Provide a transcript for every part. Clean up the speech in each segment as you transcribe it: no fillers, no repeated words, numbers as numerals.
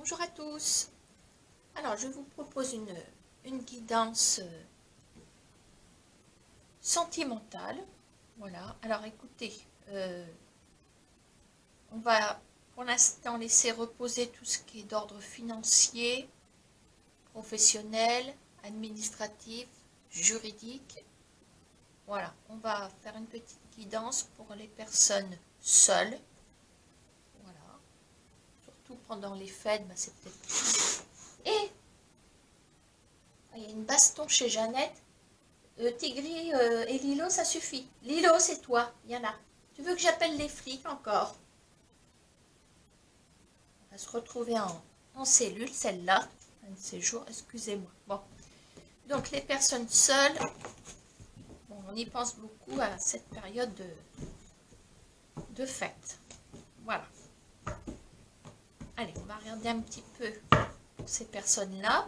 Bonjour à tous. Alors, je vous propose une guidance sentimentale. Voilà. Alors, écoutez, on va pour l'instant laisser reposer tout ce qui est d'ordre financier, professionnel, administratif, juridique. Voilà. On va faire une petite guidance pour les personnes seules. Voilà. Surtout pendant les fêtes, c'est peut-être... Et il y a une baston chez Jeannette. Tigri et Lilo, ça suffit. Lilo, c'est toi. Il y en a. Tu veux que j'appelle les flics encore? On va se retrouver en cellule, celle-là. Un de ces jours, excusez-moi. Bon. Donc, les personnes seules, bon, on y pense beaucoup à cette période de fête. Voilà. Allez, on va regarder un petit peu ces personnes-là.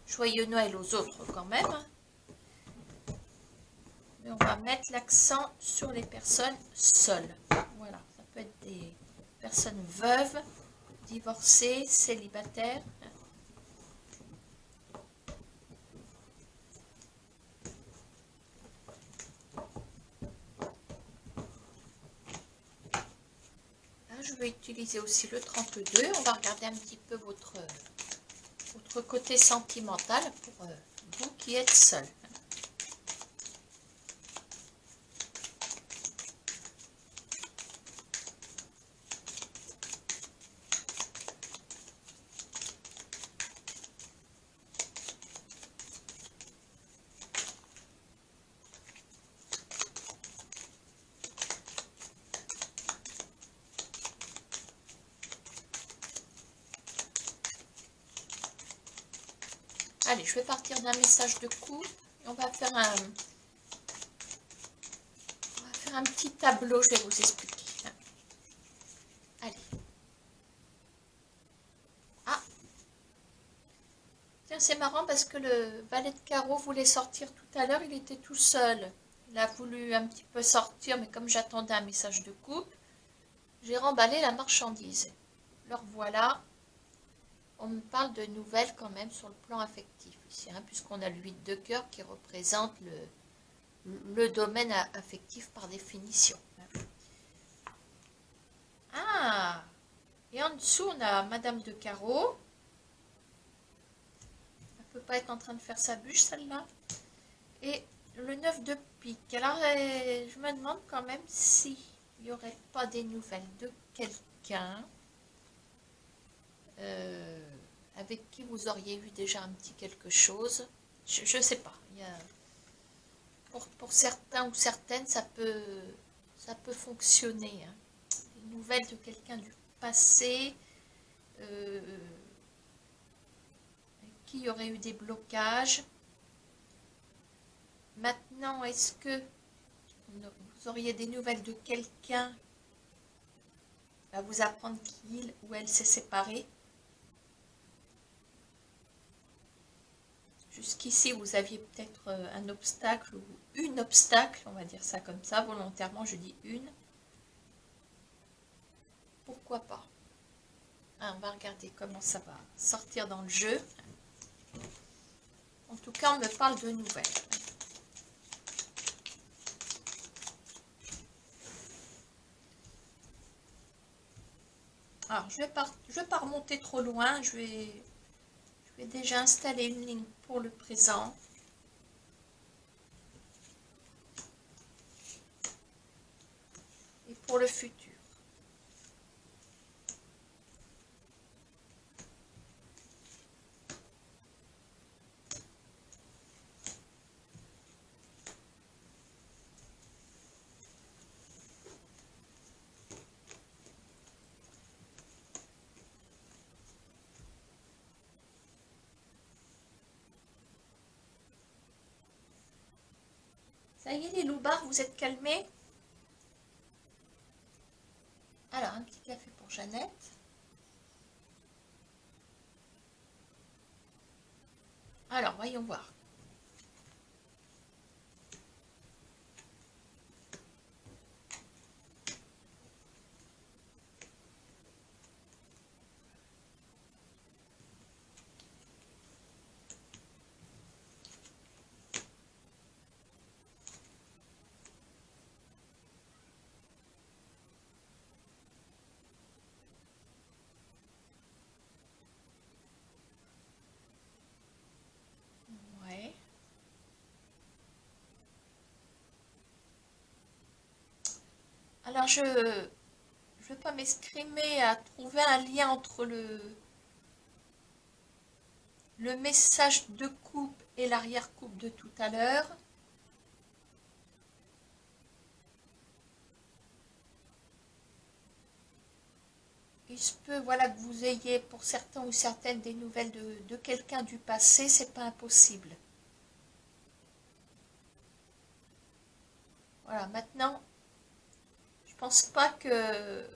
Joyeux Noël aux autres quand même. Mais on va mettre l'accent sur les personnes seules. Voilà, ça peut être des personnes veuves, divorcées, célibataires. Là, je vais utiliser aussi le 32. On va regarder un petit peu votre côté sentimental pour vous qui êtes seul. Allez, je vais partir d'un message de couple. On va faire un petit tableau, je vais vous expliquer. Allez. Ah, tiens, c'est marrant parce que le valet de carreau voulait sortir tout à l'heure, il était tout seul. Il a voulu un petit peu sortir, mais comme j'attendais un message de couple, j'ai remballé la marchandise. Alors voilà, on me parle de nouvelles quand même sur le plan affectif ici, hein, puisqu'on a le 8 de cœur qui représente le domaine affectif par définition. Ah, et en dessous, on a Madame de Carreau. Elle ne peut pas être en train de faire sa bûche, celle-là. Et le 9 de pique. Alors, je me demande quand même s'il n'y aurait pas des nouvelles de quelqu'un avec qui vous auriez eu déjà un petit quelque chose. Je ne sais pas. Pour certains ou certaines, ça peut fonctionner. Hein. Des nouvelles de quelqu'un du passé qui aurait eu des blocages. Maintenant, est-ce que vous auriez des nouvelles de quelqu'un qui va vous apprendre qu'il ou elle s'est séparé? Jusqu'ici, vous aviez peut-être un obstacle ou une obstacle, on va dire ça comme ça, volontairement je dis une. Pourquoi pas? On va regarder comment ça va sortir dans le jeu. En tout cas, on me parle de nouvelles. Alors, je vais pas remonter trop loin, je vais déjà installer une ligne pour le présent. Et pour le futur. Ça y est, les loupards, vous êtes calmés? Alors, un petit café pour Jeannette. Alors, voyons voir. Alors, je ne vais pas m'escrimer à trouver un lien entre le message de coupe et l'arrière-coupe de tout à l'heure. Il se peut, voilà, que vous ayez pour certains ou certaines des nouvelles de quelqu'un du passé, c'est pas impossible. Voilà, maintenant, je pense pas que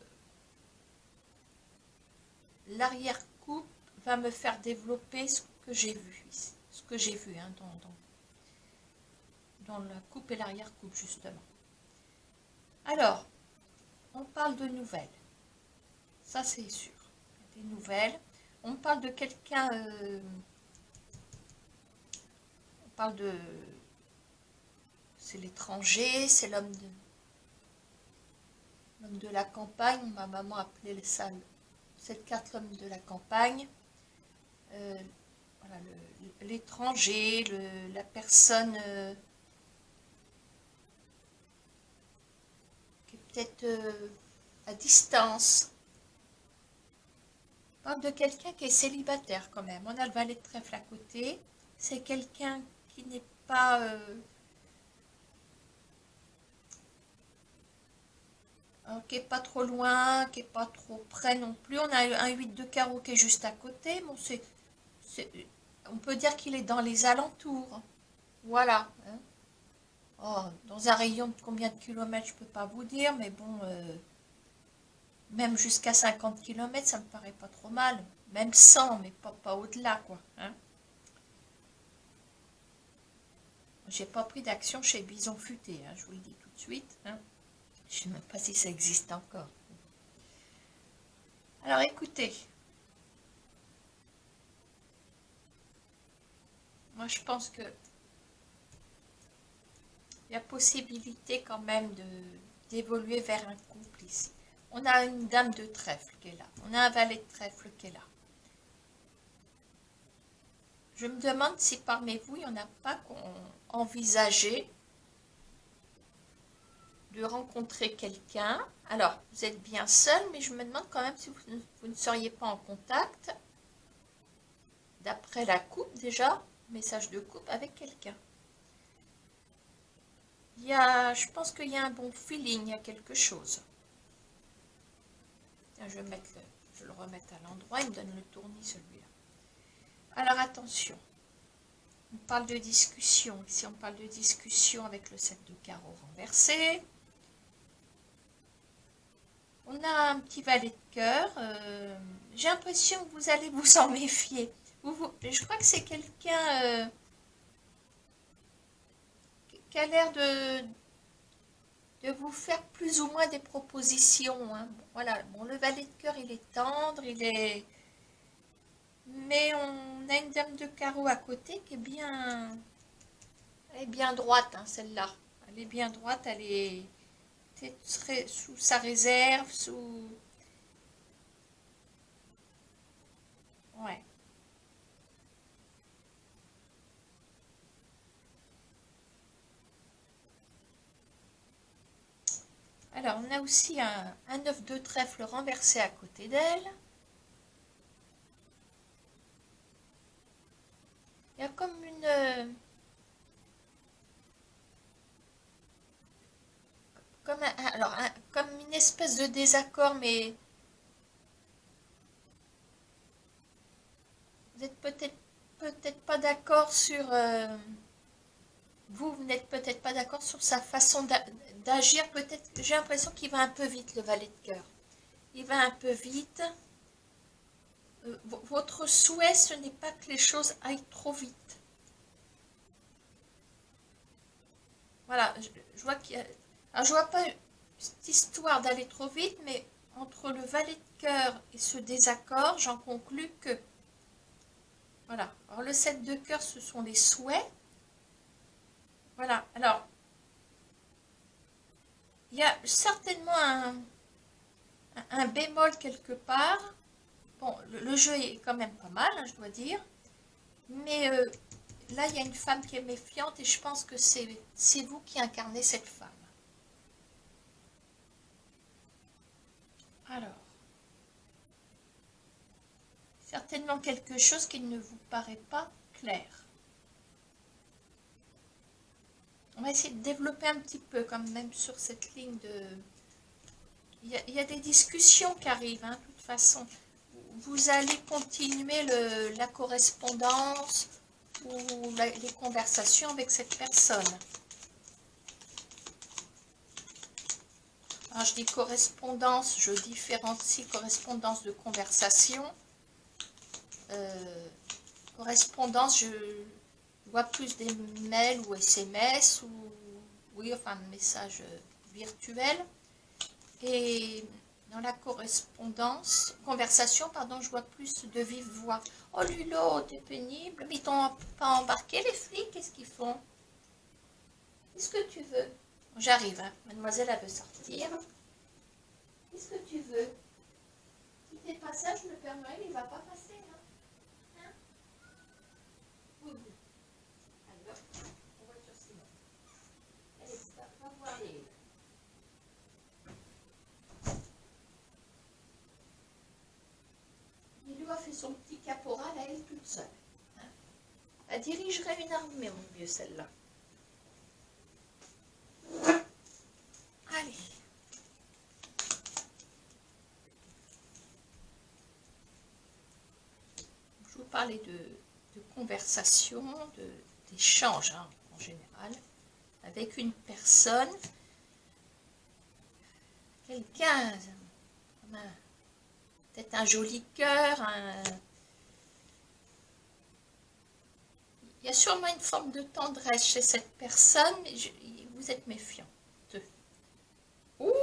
l'arrière-coupe va me faire développer ce que j'ai vu ici, ce que j'ai vu hein, dans la coupe et l'arrière-coupe justement. Alors, on parle de nouvelles, ça c'est sûr, des nouvelles. On parle de quelqu'un, on parle de, c'est l'étranger, c'est l'homme de la campagne. Ma maman appelait ça cette carte l'homme de la campagne. Voilà, l'étranger, la personne qui est peut-être à distance. On parle de quelqu'un qui est célibataire quand même. On a le valet de trèfle à côté. C'est quelqu'un qui n'est pas... qui n'est pas trop loin, qui n'est pas trop près non plus. On a un 8 de carreau qui est juste à côté. Bon, on peut dire qu'il est dans les alentours. Voilà. Hein. Oh, dans un rayon de combien de kilomètres, je ne peux pas vous dire, mais bon, même jusqu'à 50 km, ça me paraît pas trop mal. Même 100, mais pas au-delà, quoi. Hein. J'ai pas pris d'action chez Bison Futé, hein, je vous le dis tout de suite. Hein. Je ne sais même pas si ça existe encore. Alors écoutez, moi je pense que il y a possibilité quand même d'évoluer vers un couple ici. On a une dame de trèfle qui est là. On a un valet de trèfle qui est là. Je me demande si parmi vous, il n'y en a pas qui ont envisagé de rencontrer quelqu'un. Alors, vous êtes bien seul, mais je me demande quand même si vous ne seriez pas en contact, d'après la coupe déjà, message de coupe avec quelqu'un. Je pense qu'il y a un bon feeling, il y a quelque chose. Je vais le remettre à l'endroit, il me donne le tournis celui-là. Alors attention, on parle de discussion. Ici on parle de discussion avec le 7 de carreau renversé. On a un petit valet de cœur. J'ai l'impression que vous allez vous en méfier. Je crois que c'est quelqu'un qui a l'air de vous faire plus ou moins des propositions. Hein. Voilà, bon, le valet de cœur, il est tendre, mais on a une dame de carreau à côté qui est elle est bien droite, hein, celle-là. Elle est bien droite, elle est sous sa réserve, Ouais. Alors, on a aussi un 9 de trèfle renversé à côté d'elle. Il y a comme comme une espèce de désaccord, mais vous n'êtes peut-être pas d'accord sur... vous n'êtes peut-être pas d'accord sur sa façon d'agir. Peut-être, j'ai l'impression qu'il va un peu vite, le valet de cœur. Il va un peu vite. Votre souhait, ce n'est pas que les choses aillent trop vite. Voilà, je vois qu'il y a... Alors, je vois pas cette histoire d'aller trop vite, mais entre le valet de cœur et ce désaccord, j'en conclus que... Voilà. Alors, le 7 de cœur, ce sont les souhaits. Voilà. Alors, il y a certainement un bémol quelque part. Bon, le jeu est quand même pas mal, hein, je dois dire. Mais là, il y a une femme qui est méfiante et je pense que c'est vous qui incarnez cette femme. Alors, certainement quelque chose qui ne vous paraît pas clair. On va essayer de développer un petit peu quand même sur cette ligne de... Il y a des discussions qui arrivent, hein, de toute façon. Vous allez continuer la correspondance ou les conversations avec cette personne. Alors, je dis correspondance, je différencie correspondance de conversation. Correspondance, je vois plus des mails ou SMS ou oui, enfin messages virtuels. Et dans la conversation, pardon, je vois plus de vive voix. Oh Lulo, t'es pénible, mais ils t'ont pas embarqué les flics, qu'est-ce qu'ils font? Qu'est-ce que tu veux? J'arrive, hein. Mademoiselle, elle veut sortir. Qu'est-ce que tu veux? Si t'es pas sage, le Père Noël, il va pas passer, hein? Hein? Oui, oui. Allez, hop, on va sur Simon. Allez, va voir les... Lilou a fait son petit caporal à elle toute seule. Hein? Elle dirigerait une armée, mon vieux, celle-là. Allez. Je vous parlais de conversation, d'échange hein, en général, avec une personne, quelqu'un, peut-être un joli cœur, il y a sûrement une forme de tendresse chez cette personne, mais vous êtes méfiant. Ouh!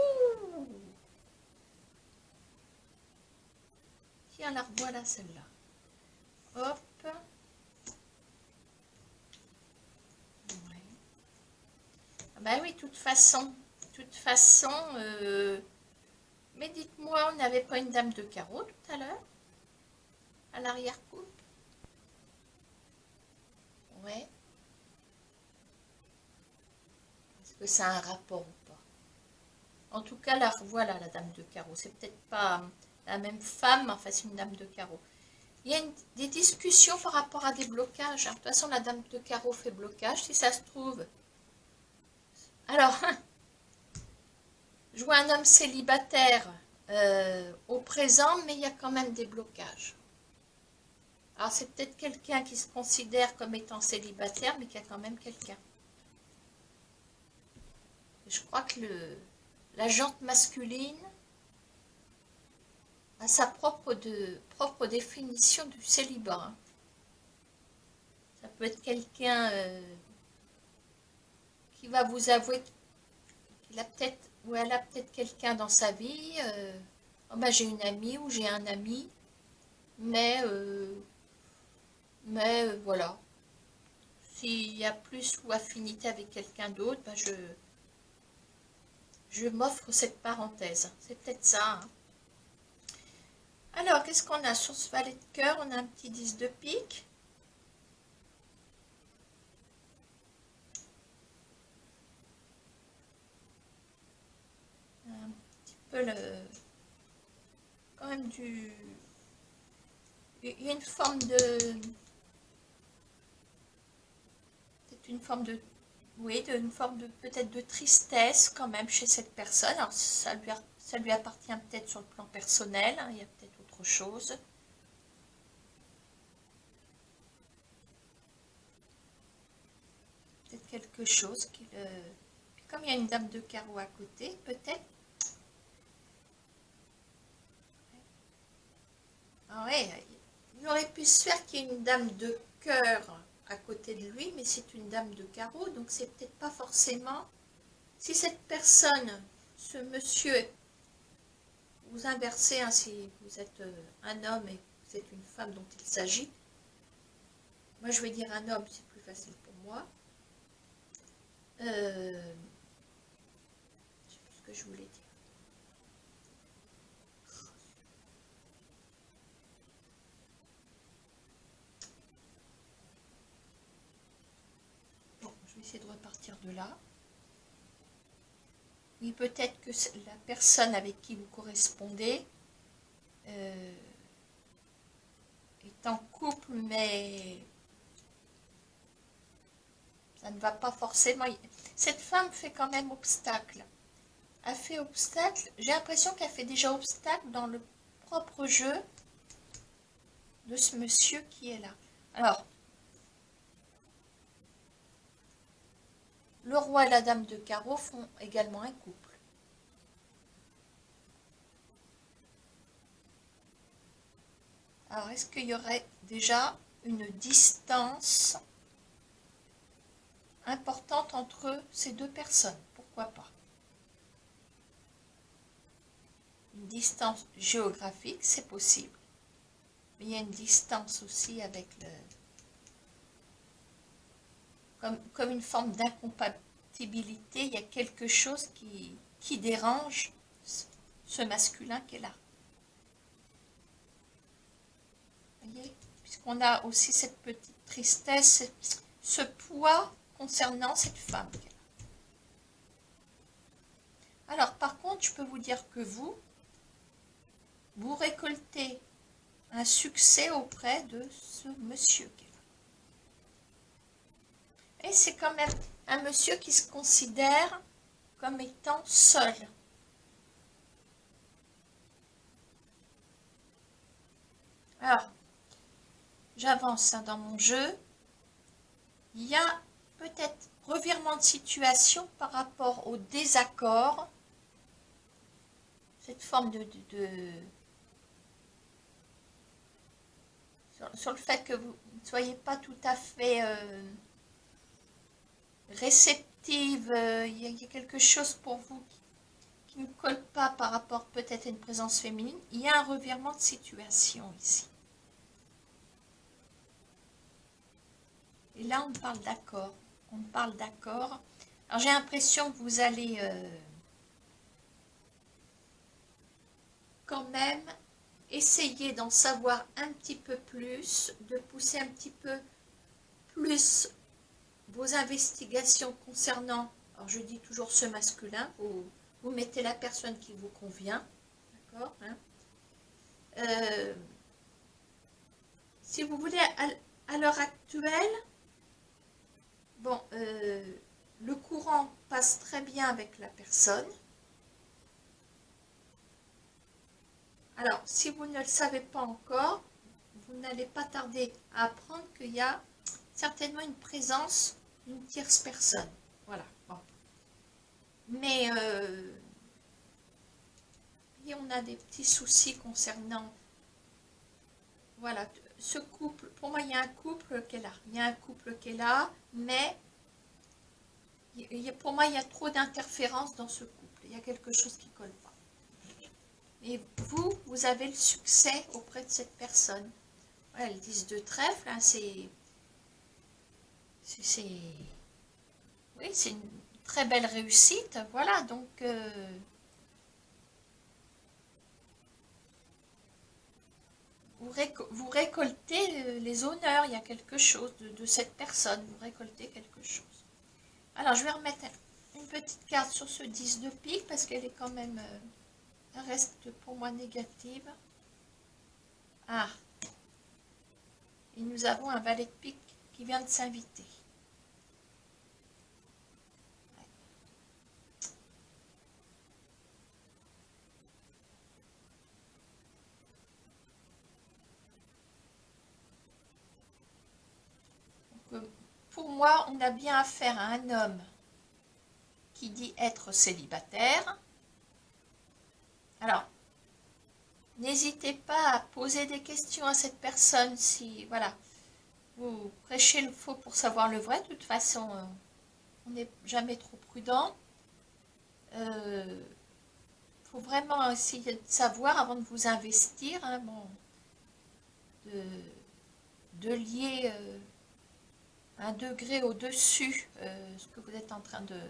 Tiens, la revoilà celle-là. Hop. Ouais. Ah bah oui, de toute façon, mais dites-moi, on n'avait pas une dame de carreau tout à l'heure? À l'arrière-coupe? Ouais. Est-ce que ça a un rapport ou pas? En tout cas, là, voilà la dame de carreau. C'est peut-être pas la même femme, enfin c'est une dame de carreau. Il y a des discussions par rapport à des blocages. Hein. De toute façon, la dame de carreau fait blocage, si ça se trouve. Alors, je vois un homme célibataire au présent, mais il y a quand même des blocages. Alors, c'est peut-être quelqu'un qui se considère comme étant célibataire, mais qui a quand même quelqu'un. Je crois que la jante masculine a sa propre définition du célibat. Hein. Ça peut être quelqu'un qui va vous avouer qu'il a peut-être ou elle a peut-être quelqu'un dans sa vie. Oh ben, j'ai une amie ou j'ai un ami, mais voilà. S'il y a plus ou affinité avec quelqu'un d'autre, ben je m'offre cette parenthèse. C'est peut-être ça. Hein. Alors, qu'est-ce qu'on a sur ce valet de cœur? On a un petit 10 de pique. Un petit peu quand même il y a une forme de... C'est une forme de... Oui, une forme de peut-être de tristesse quand même chez cette personne. Alors, ça lui appartient peut-être sur le plan personnel. Hein, il y a peut-être autre chose. Peut-être quelque chose qui le... Puis comme il y a une dame de carreau à côté, peut-être... Ah ouais, il aurait pu se faire qu'il y ait une dame de cœur à côté de lui, mais c'est une dame de carreau, donc c'est peut-être pas forcément... Si cette personne, ce monsieur, vous inversez, hein, si vous êtes un homme et vous êtes une femme dont il s'agit, moi je vais dire un homme, c'est plus facile pour moi. Je ne sais plus ce que je voulais dire. Bon, je vais essayer de repartir de là. Oui, peut-être que la personne avec qui vous correspondez est en couple, mais ça ne va pas forcément. Cette femme fait quand même obstacle. A fait obstacle. J'ai l'impression qu'elle fait déjà obstacle dans le propre jeu de ce monsieur qui est là. Alors, le roi et la dame de carreau font également un couple. Alors, est-ce qu'il y aurait déjà une distance importante entre ces deux personnes? Pourquoi pas? Une distance géographique, c'est possible. Mais il y a une distance aussi avec le... Comme une forme d'incompatibilité, il y a quelque chose qui dérange ce masculin qui est là. Vous voyez? Puisqu'on a aussi cette petite tristesse, ce poids concernant cette femme. Alors, par contre, je peux vous dire que vous récoltez un succès auprès de ce monsieur qui est là. Et c'est quand même un monsieur qui se considère comme étant seul. Alors, j'avance dans mon jeu. Il y a peut-être revirement de situation par rapport au désaccord. Cette forme sur le fait que vous ne soyez pas tout à fait réceptive, il y a quelque chose pour vous qui ne colle pas par rapport peut-être à une présence féminine. Il y a un revirement de situation ici. Et là, on parle d'accord. On parle d'accord. Alors, j'ai l'impression que vous allez quand même essayer d'en savoir un petit peu plus, de pousser un petit peu plus vos investigations concernant, alors je dis toujours ce masculin, vous mettez la personne qui vous convient, d'accord, hein. Si vous voulez, à l'heure actuelle, bon, le courant passe très bien avec la personne. Alors, si vous ne le savez pas encore, vous n'allez pas tarder à apprendre qu'il y a certainement une présence d'une tierce personne. Voilà. Bon. Mais et on a des petits soucis concernant... Voilà, ce couple, pour moi, il y a un couple qui est là. Il y a un couple qui est là, mais pour moi, il y a trop d'interférences dans ce couple. Il y a quelque chose qui ne colle pas. Et vous avez le succès auprès de cette personne. Voilà, le 10 de trèfle, hein, oui, c'est une très belle réussite. Voilà, donc vous récoltez les honneurs. Il y a quelque chose de cette personne. Vous récoltez quelque chose. Alors, je vais remettre une petite carte sur ce 10 de pique parce qu'elle est quand même... elle reste pour moi négative. Ah. Et nous avons un valet de pique qui vient de s'inviter. Pour moi, on a bien affaire à un homme qui dit être célibataire. Alors, n'hésitez pas à poser des questions à cette personne si, voilà, vous prêchez le faux pour savoir le vrai. De toute façon, on n'est jamais trop prudent. Faut vraiment essayer de savoir avant de vous investir, hein, bon, de lier un degré au-dessus ce que vous êtes en train de...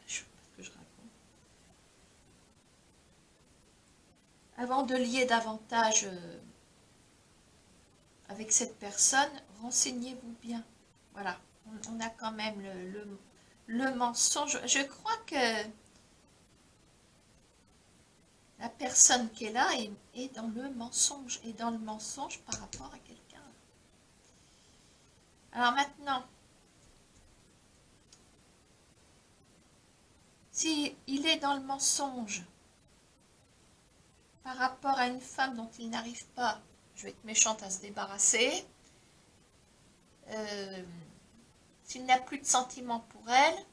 Je sais pas ce que je raconte. Avant de lier davantage avec cette personne, renseignez-vous bien. Voilà, on a quand même le mensonge. Je crois que la personne qui est là est dans le mensonge, est dans le mensonge par rapport à quelqu'un. Alors maintenant, si il est dans le mensonge par rapport à une femme dont il n'arrive pas, je vais être méchante, à se débarrasser, s'il n'a plus de sentiments pour elle,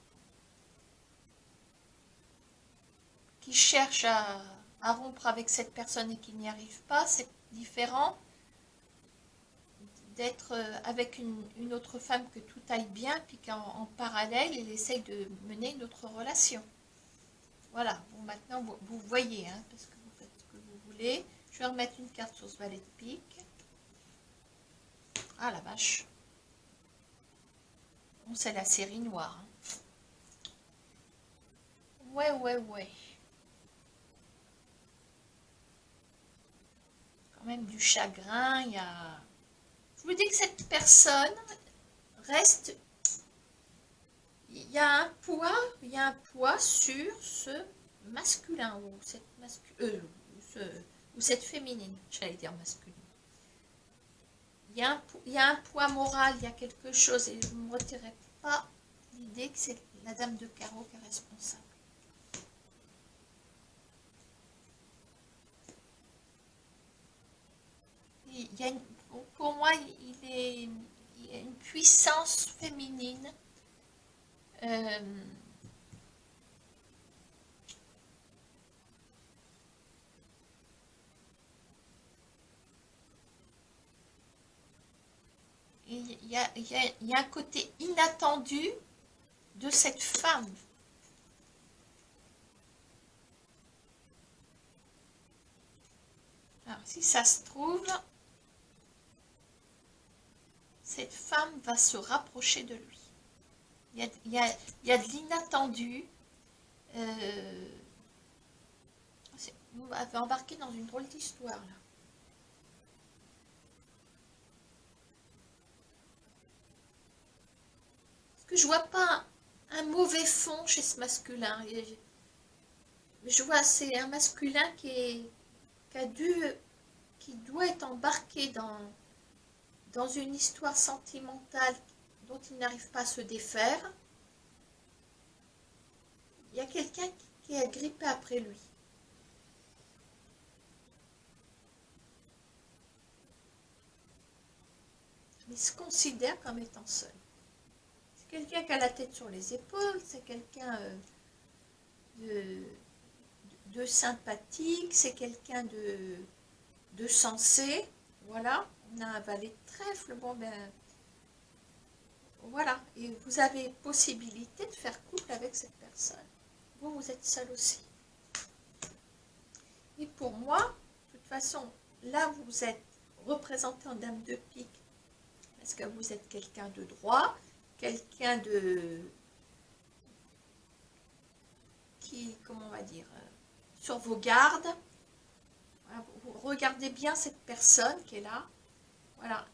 qui cherche à rompre avec cette personne et qui n'y arrive pas, c'est différent d'être avec une autre femme que tout aille bien, puis qu'en parallèle, il essaye de mener une autre relation. Voilà, bon, maintenant vous voyez, hein, parce que vous faites ce que vous voulez. Je vais remettre une carte sur ce valet de pique. Ah la vache. Bon, c'est la série noire. Hein. Ouais. Quand même du chagrin, il y a... Je vous dis que cette personne reste... Il y a un poids sur ce masculin ou cette féminine, j'allais dire masculine. Il y a un poids moral, il y a quelque chose, et vous ne me retirez pas l'idée que c'est la dame de carreau qui est responsable. Il y a pour moi, il y a une puissance féminine. Il y a un côté inattendu de cette femme. Alors, si ça se trouve, cette femme va se rapprocher de lui. Il y a de l'inattendu. Vous m'avez embarqué dans une drôle d'histoire, là. Parce que je vois pas un mauvais fond chez ce masculin. Je vois, c'est un masculin qui doit être embarqué dans une histoire sentimentale dont il n'arrive pas à se défaire. Il y a quelqu'un qui est agrippé après lui. Mais il se considère comme étant seul. C'est quelqu'un qui a la tête sur les épaules, c'est quelqu'un de sympathique, c'est quelqu'un de sensé. Voilà, on a un valet de trèfle, bon ben voilà, et vous avez possibilité de faire couple avec cette personne. Vous êtes seul aussi. Et pour moi, de toute façon, là vous êtes représenté en dame de pique, parce que vous êtes quelqu'un de droit, quelqu'un comment on va dire, sur vos gardes. Voilà, vous regardez bien cette personne qui est là. Voilà.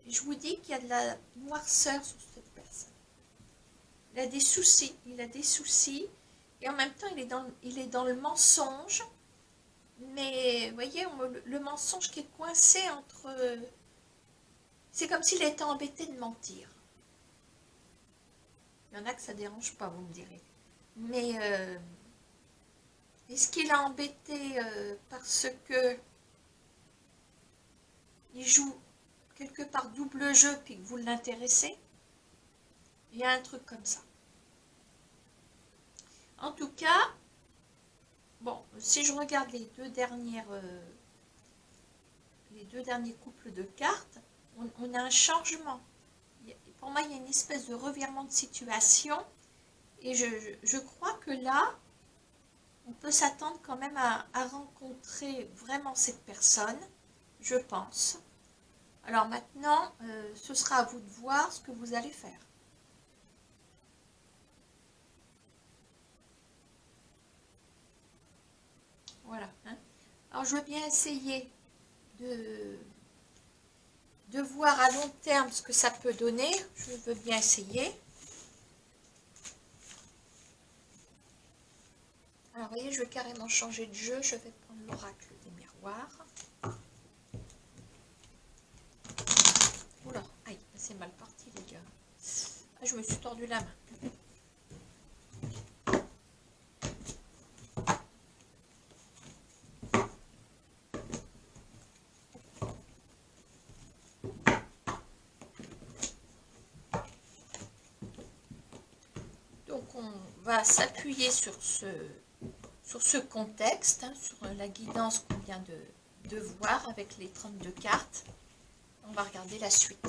Et je vous dis qu'il y a de la noirceur sur cette personne. Il a des soucis, et en même temps il est dans le mensonge, mais vous voyez, le mensonge qui est coincé entre... C'est comme s'il était embêté de mentir. Il y en a que ça ne dérange pas, vous me direz. Mais est-ce qu'il a embêté parce que il joue quelque part double jeu puis que vous l'intéressez? Il y a un truc comme ça. En tout cas, bon, si je regarde les deux derniers couples de cartes, on a un changement. Pour moi, il y a une espèce de revirement de situation. Et je crois que là, on peut s'attendre quand même à rencontrer vraiment cette personne, je pense. Alors maintenant, ce sera à vous de voir ce que vous allez faire. Voilà. Hein. Alors je veux bien essayer de voir à long terme ce que ça peut donner. Je veux bien essayer. Alors, vous voyez, je vais carrément changer de jeu. Je vais prendre l'oracle des miroirs. Oula, aïe, c'est mal parti, les gars. Ah, je me suis tordu la main. Donc, on va s'appuyer sur ce contexte, hein, sur la guidance qu'on vient de voir avec les 32 cartes. On va regarder la suite.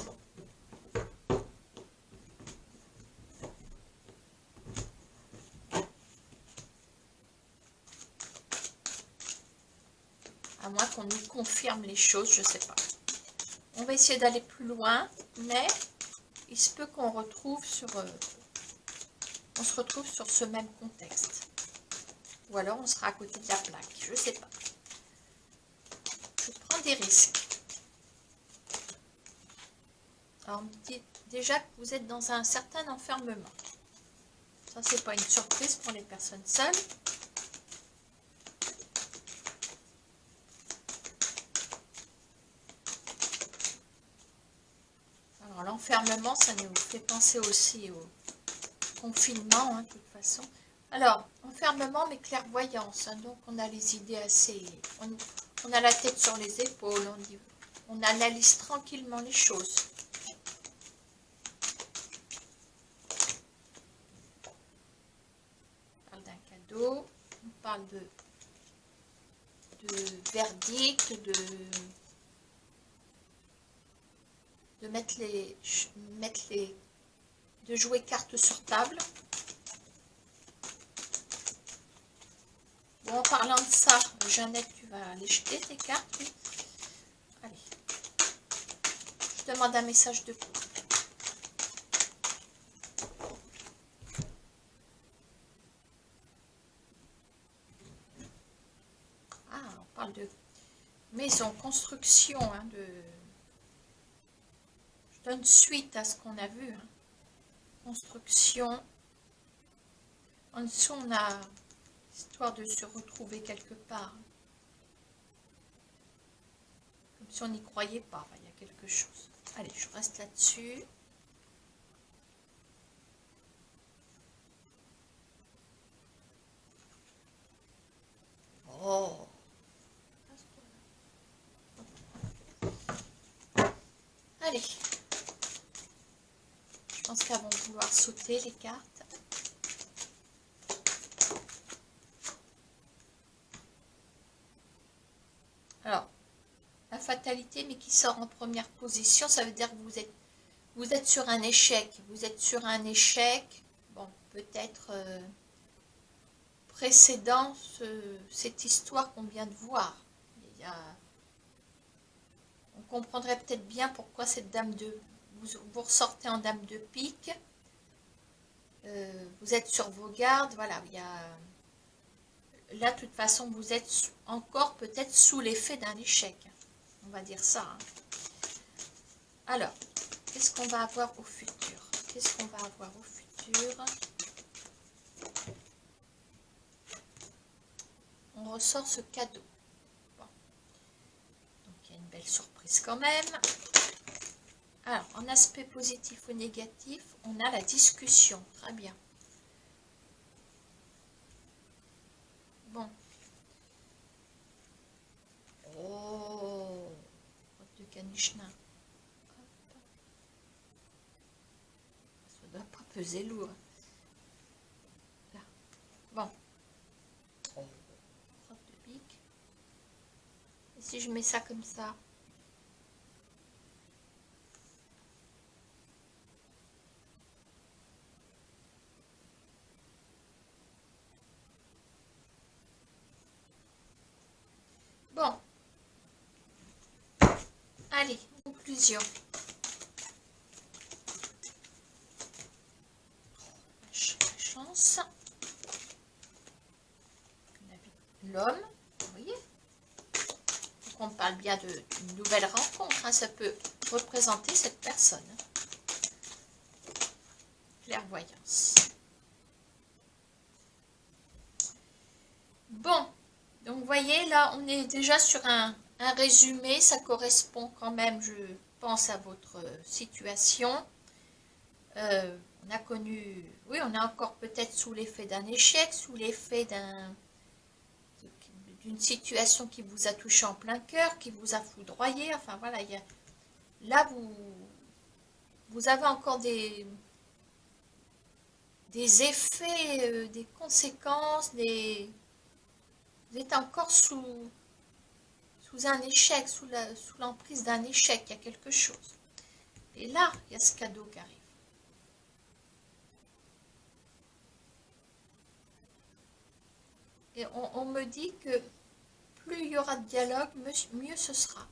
À moins qu'on nous confirme les choses, je ne sais pas. On va essayer d'aller plus loin, mais il se peut qu'on retrouve on se retrouve sur ce même contexte. Ou alors on sera à côté de la plaque, je ne sais pas. Je prends des risques. Alors, on me dit déjà que vous êtes dans un certain enfermement. Ça, c'est pas une surprise pour les personnes seules. Alors, l'enfermement, ça nous fait penser aussi au confinement, hein, de toute façon. Alors, enfermement, mais clairvoyance. Hein, donc, on a les idées assez... On a la tête sur les épaules. On analyse tranquillement les choses. On parle d'un cadeau. On parle de verdict, de jouer carte sur table. Bon, en parlant de ça, Jeannette, tu vas aller jeter tes cartes. Oui. Allez. Je demande un message de couple. Ah, on parle de maison, construction. Hein, je donne suite à ce qu'on a vu. Hein. Construction. En dessous, on a histoire de se retrouver quelque part. Comme si on n'y croyait pas. Il y a quelque chose. Allez, je reste là-dessus. Oh! Allez. Je pense qu'elles vont vouloir sauter les cartes. Alors, la fatalité, mais qui sort en première position, ça veut dire que vous êtes sur un échec. Vous êtes sur un échec, bon, peut-être précédant cette histoire qu'on vient de voir. On comprendrait peut-être bien pourquoi cette dame vous ressortez en dame de pique. Vous êtes sur vos gardes, voilà, là, de toute façon, vous êtes encore peut-être sous l'effet d'un échec. On va dire ça. Hein. Alors, qu'est-ce qu'on va avoir au futur? Qu'est-ce qu'on va avoir au futur? On ressort ce cadeau. Bon. Donc, il y a une belle surprise quand même. Alors, en aspect positif ou négatif, on a la discussion. Très bien. Bon. Oh, de Kanishna. Ça ne doit pas peser lourd. Là. Bon. Oh, de pique. Et si je mets ça comme ça? Bon. Allez, conclusion. Chance. L'homme, vous voyez. Donc on parle bien d'une nouvelle rencontre. Hein, ça peut représenter cette personne. Clairvoyance. Bon, donc vous voyez, là, on est déjà sur un résumé. Ça correspond quand même, je pense, à votre situation. On a connu, oui, on est encore peut-être sous l'effet d'un échec, sous l'effet d'une situation qui vous a touché en plein cœur, qui vous a foudroyé. Enfin voilà, là vous avez encore des effets, des conséquences, vous êtes encore sous un échec, sous l'emprise d'un échec, il y a quelque chose. Et là, il y a ce cadeau qui arrive. Et on me dit que plus il y aura de dialogue, mieux ce sera.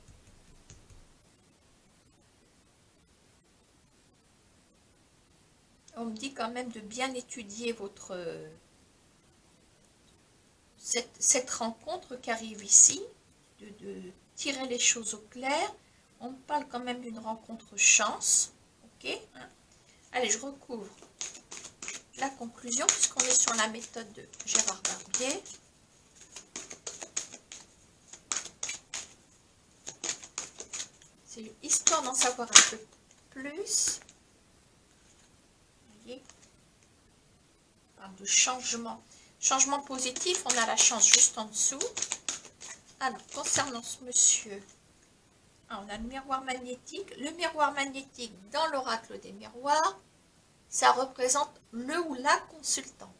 On me dit quand même de bien étudier cette rencontre qui arrive ici, de tirer les choses au clair. On me parle quand même d'une rencontre chance. Ok, hein. Allez, je recouvre la conclusion puisqu'on est sur la méthode de Gérard Barbier. C'est histoire d'en savoir un peu plus. Vous voyez, on parle de changement. Changement positif, on a la chance juste en dessous. Alors, concernant ce monsieur, on a le miroir magnétique. Le miroir magnétique, dans l'oracle des miroirs, ça représente le ou la consultante.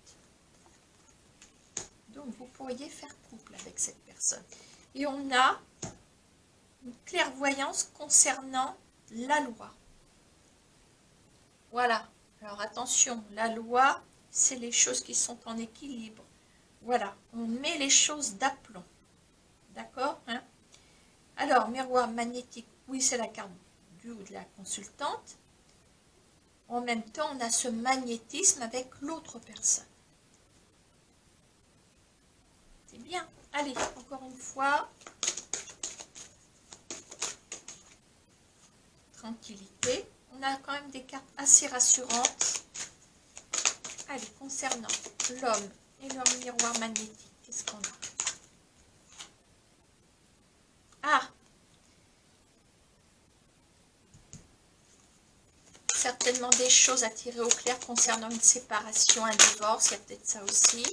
Donc, vous pourriez faire couple avec cette personne. Et on a une clairvoyance concernant la loi. Voilà. Alors, attention, la loi, c'est les choses qui sont en équilibre. Voilà, on met les choses d'aplomb. D'accord, hein? Alors, miroir magnétique, oui, c'est la carte du ou de la consultante. En même temps, on a ce magnétisme avec l'autre personne. C'est bien. Allez, encore une fois. Tranquillité. On a quand même des cartes assez rassurantes. Allez, concernant l'homme et leur miroir magnétique, qu'est-ce qu'on a? Ah! Certainement des choses à tirer au clair concernant une séparation, un divorce, il y a peut-être ça aussi.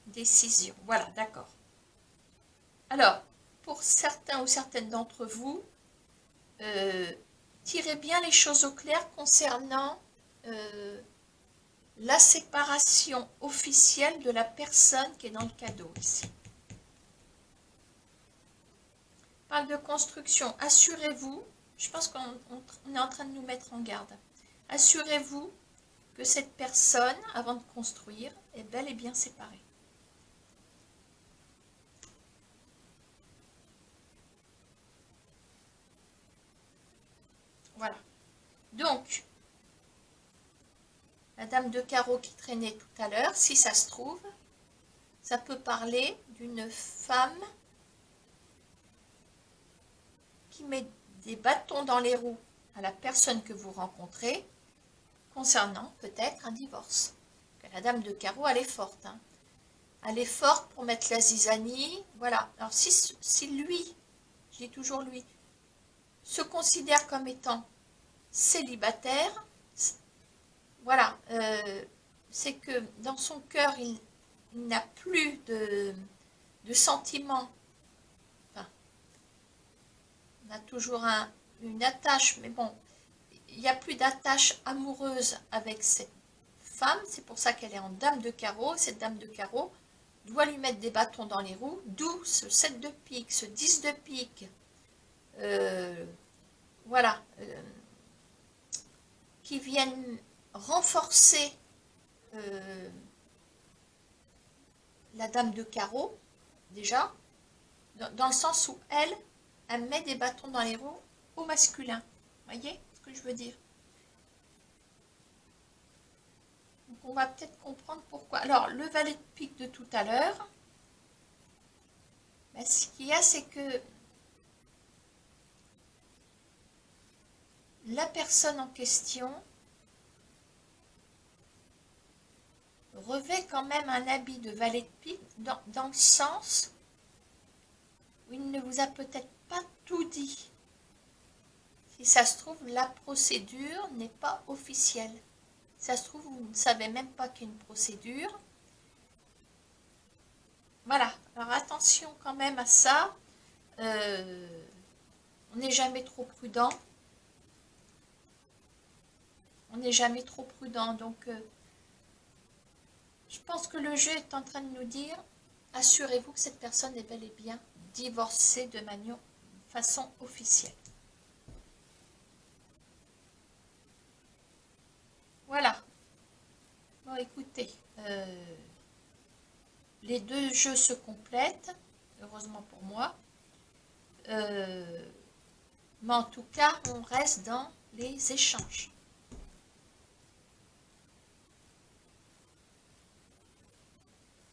Décision, voilà, d'accord. Alors, pour certains ou certaines d'entre vous, tirez bien les choses au clair concernant la séparation officielle de la personne qui est dans le cadeau ici. On parle de construction, assurez-vous, je pense qu'on est en train de nous mettre en garde. Assurez-vous que cette personne, avant de construire, est bel et bien séparée. Voilà. Donc, la dame de carreau qui traînait tout à l'heure, si ça se trouve, ça peut parler d'une femme qui met des bâtons dans les roues à la personne que vous rencontrez concernant peut-être un divorce. La dame de carreau, elle est forte. Hein. Elle est forte pour mettre la zizanie. Voilà. Alors si lui, je dis toujours lui, se considère comme étant célibataire, voilà, c'est que dans son cœur, il n'a plus de sentiments. Enfin, on a toujours une attache, mais bon, il n'y a plus d'attache amoureuse avec cette femme. C'est pour ça qu'elle est en dame de carreau. Cette dame de carreau doit lui mettre des bâtons dans les roues, d'où ce 7 de pique, ce 10 de pique. Voilà. Qui viennent renforcer la dame de carreau, déjà, dans le sens où elle met des bâtons dans les roues au masculin. Vous voyez ce que je veux dire? Donc on va peut-être comprendre pourquoi. Alors, le valet de pique de tout à l'heure, ben, ce qu'il y a, c'est que la personne en question revêt quand même un habit de valet de pique dans le sens où il ne vous a peut-être pas tout dit. Si ça se trouve, la procédure n'est pas officielle. Si ça se trouve, vous ne savez même pas qu'il y a une procédure. Voilà, alors attention quand même à ça. On n'est jamais trop prudent. On n'est jamais trop prudent. Donc, je pense que le jeu est en train de nous dire, assurez-vous que cette personne est bel et bien divorcée de façon officielle. Voilà. Bon, écoutez, les deux jeux se complètent, heureusement pour moi. Mais en tout cas, on reste dans les échanges.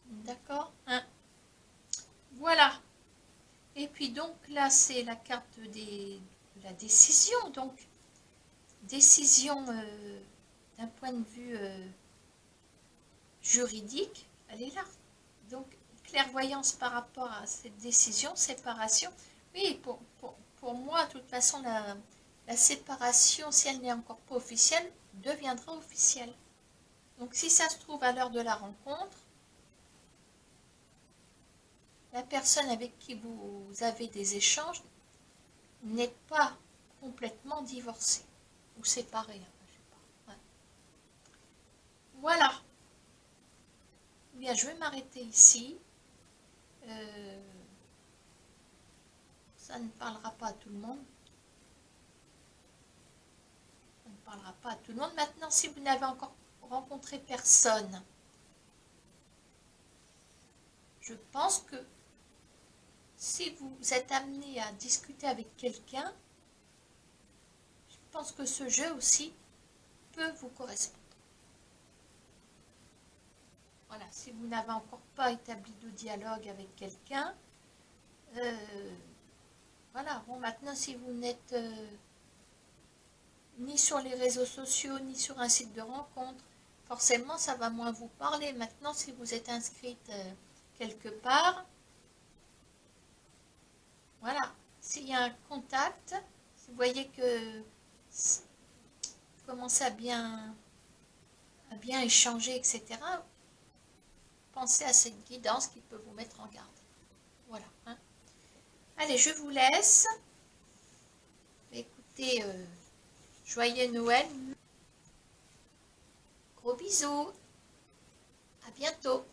D'accord, hein? Voilà. Et puis donc là, c'est la carte de la décision. Donc, décision d'un point de vue juridique, elle est là. Donc, clairvoyance par rapport à cette décision, séparation. Oui, pour moi, de toute façon, la séparation, si elle n'est encore pas officielle, deviendra officielle. Donc, si ça se trouve à l'heure de la rencontre, la personne avec qui vous avez des échanges n'est pas complètement divorcée ou séparée. Je sais pas. Ouais. Voilà. Bien, je vais m'arrêter ici. Ça ne parlera pas à tout le monde. Ça ne parlera pas à tout le monde. Maintenant, si vous n'avez encore rencontré personne, je pense que si vous êtes amené à discuter avec quelqu'un, je pense que ce jeu aussi peut vous correspondre. Voilà, si vous n'avez encore pas établi de dialogue avec quelqu'un, voilà, bon, maintenant si vous n'êtes ni sur les réseaux sociaux, ni sur un site de rencontre, forcément ça va moins vous parler. Maintenant, si vous êtes inscrite quelque part, voilà, s'il y a un contact, si vous voyez que vous commencez à bien échanger, etc., pensez à cette guidance qui peut vous mettre en garde. Voilà. Hein. Allez, je vous laisse. Écoutez, joyeux Noël. Gros bisous. À bientôt.